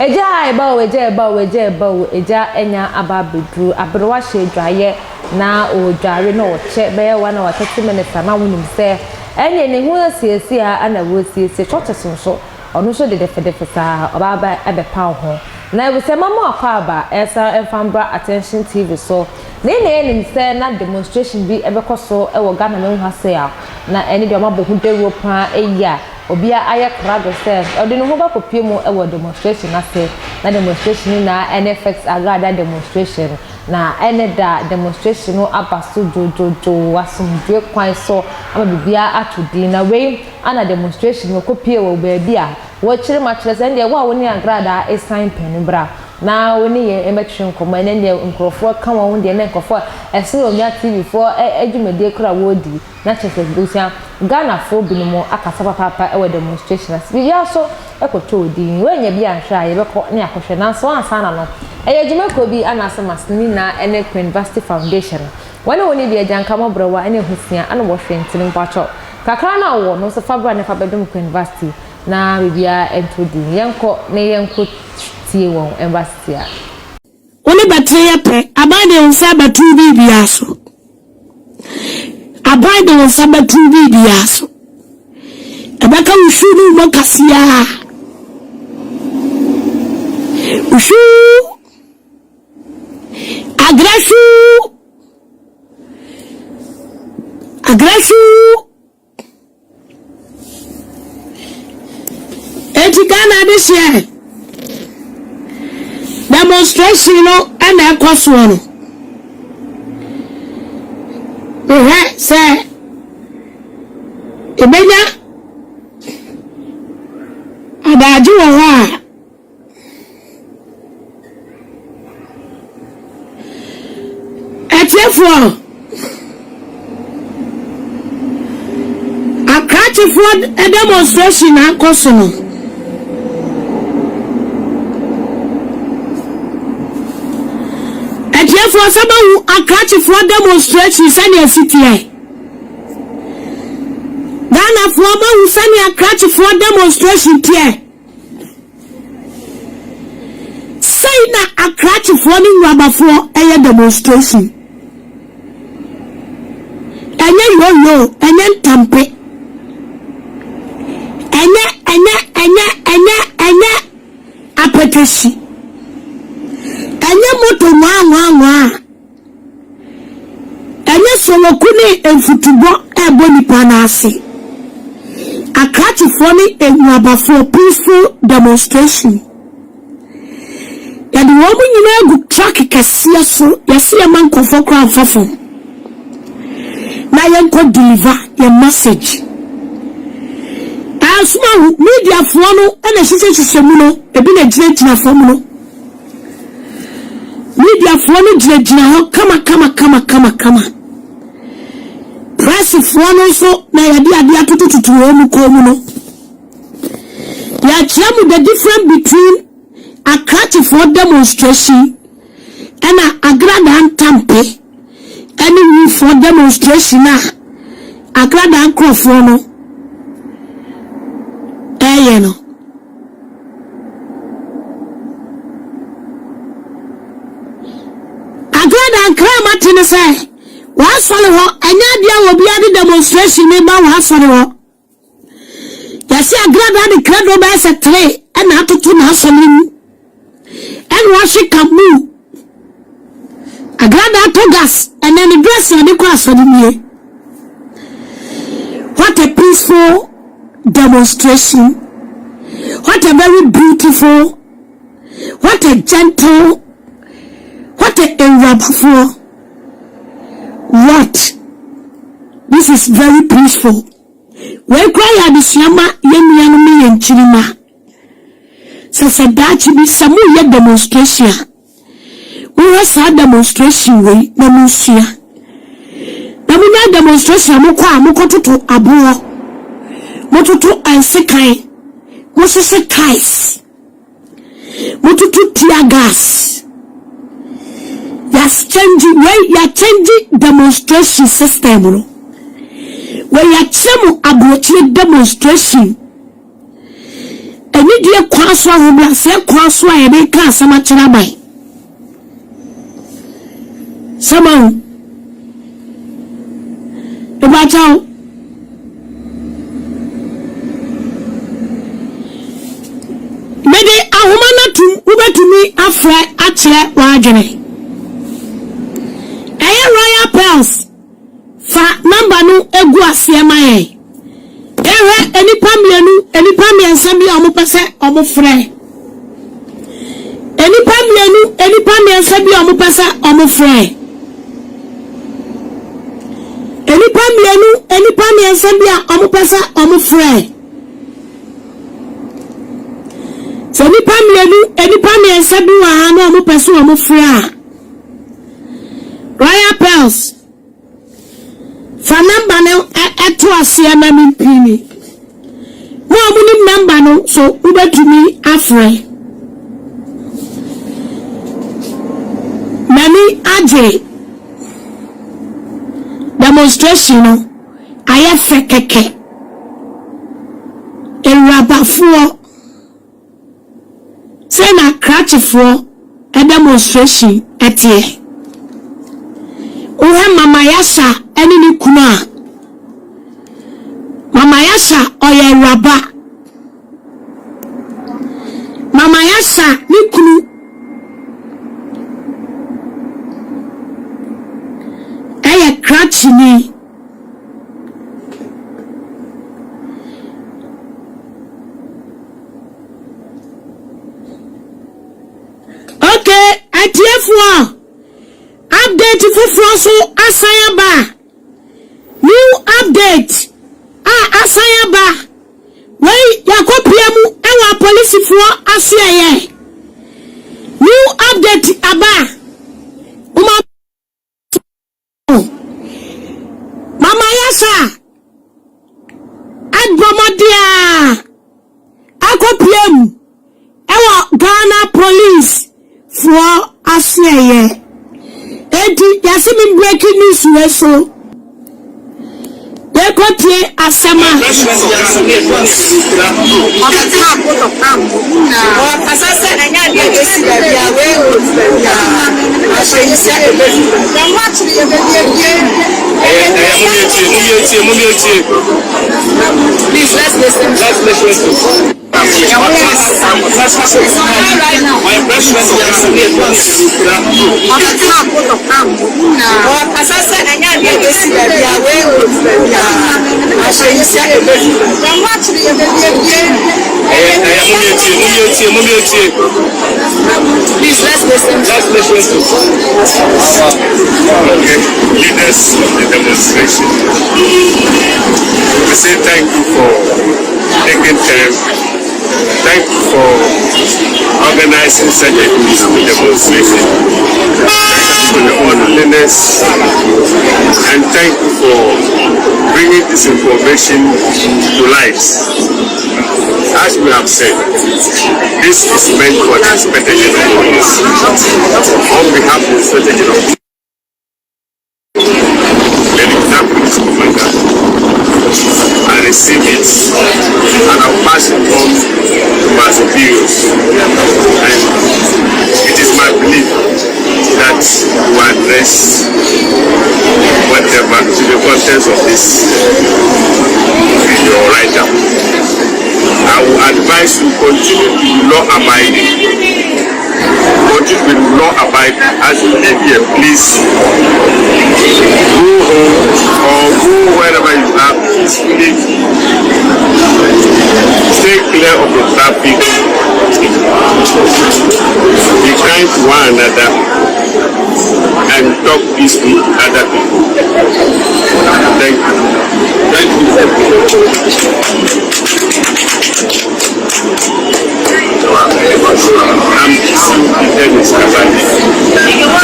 Eja eba eja enya aba bedru abrewa hye dwaye na o dware na o che be 1 hour 30 minutes na wonim se enye ne hu asiesi a na wo asiesi choches nso ono so de defedefe sa obaba ebe pa ho na we se mama akwa aba esa enfambra attention TV so ne enim se na demonstration bi ebe koso e wo Ghana me hu ase a na eni de omabo hu dewo pa eya obia aye krado se odi no ho ba kopie mu e wo demonstration ase na demonstration na NFX Agradaa demonstration na eneda demonstration no abaso jojojo wasumdwe kwan so ama bibia atudi na we ana demonstration no kopie wo baabi a wo kire ma kire se ndie wo a woni Agradaa esign pen bra na woni ye emetwe nkomo ene ndie nkrofo ka wo ndie ne nkrofo ese omia TV for adwumade kura wodi na chese dusia Ghana fo binumo akasa papa e wo demonstration as bibia so ekoto odi wenye bia hwa ye beko ne akohwe na so ansana no ejumeko bi anase masni na ene University Foundation woni bi ajanka mobrewa ene husia ana wo hwentini mpacho kakra na wo no so fabra ne fabedum University na bibia entodi yenko tie won embassy a woni batre pe abade unsa batu bibia so abade unsa batu bibia so abaka ushuru makasia ushu agressu Ghana this year demonstration no and ekoso no say ebenya adaju wa etiefo for a demonstration akoso no for someone a catch for demonstration send a city Ghana for who send a catch for demonstration here say na a catch for me rubber for a demonstration enye yo enye tampe enye apetesi enye moto nwa enye solokuni enfutubo eboni panase akati foni enwaba for peaceful demonstration yadi womu nyina gu track kesiya so yasi ya mankofo kwa mfafo na yenko deliver your message asuma media fono ene sise mu no ebi na gina fomu no media fono gina ho kama press fono so na yadi atututu mu ko mu no ya chiamu the difference between a catch for demonstration and a Agradaa tampe any for demonstration na Agradaa nkrofo no no Agradaa krama tene say wa sole ho anya bia wo bia de demonstration me ba wa sole ho yasi Agradaa de credo ba se 3 na atoto na sole mu en wa shikamu Agradaa to gas and then the dress you dey kwa sole mu what a peaceful demonstration. What a very beautiful, what a gentle, what a wonderful. What? This is very peaceful. We cry at the Siama Yemi and Chilima. So that be some way demonstration. We was a demonstration way, Namusia. Namuna demonstration, Moko to Abuo. Motutu ansekai mosese kais motutu tear gas ya changing demonstration system no where ya chemu abrochi demonstration eni die kwa so ahobra se kwa so a ebe ka asama kira bai sama eba chao mede ahoma na tum ubetumi afra akire wa adwene royal pearls fa number no egu ase maye ewe enipa miensa bi omo pese omo frɛ enipa miensa bi omo pese omo frɛ enipa miensa bi omo pese omo frɛ so enipa miensa bi wa ha no omo pese omo frɛ royal pearls fa number no eto ase na mi pini mo amuni number no so ubetumi afre mami aje demonstration no aye fekeke erabafuo se na crutchfuo e demonstration etie uhe mama yasha eni ni kuna mama yasha oye raba mama yasha ni kunu eye crutch ni okay atiefuo update for so asayaba new update asayaba wey yakopiamu ewa police for asiaye new update aba mama yasa adbomodia akopiamu ewa Ghana police for asiaye edi yasimi breaking news we so dekotie asema Please, let's listen. Please, let's listen. Okay, leaders of the demonstration, we say thank you for taking time. Thank you for organizing such a peaceful demonstration. Thank you for the orderliness, and thank you for bringing this information to light. As we have said, this is meant for the Inspector General of Police. On behalf of the Inspector General of Police, the Lieutenant Police Commander, I receive it and I'll pass it on to my superiors. And it is my belief that we address whatever to the contents of this video write-up. I will advise you continue to be law-abiding. Continue to be law-abiding. As you live here, please go home or go wherever you are peacefully. Stay clear of the traffic. Be kind to one another and talk peacefully to other people. Thank you. Thank I'm Dennis Kabani,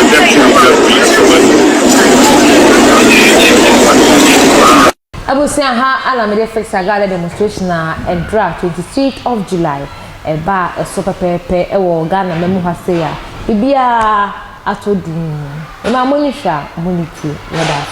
Abusia ha alamede fix Agradaa demonstration and draft 23rd of July eba so pepepe ewo Ghana memu ha se ya bibia atodin ema monisha moniti yeda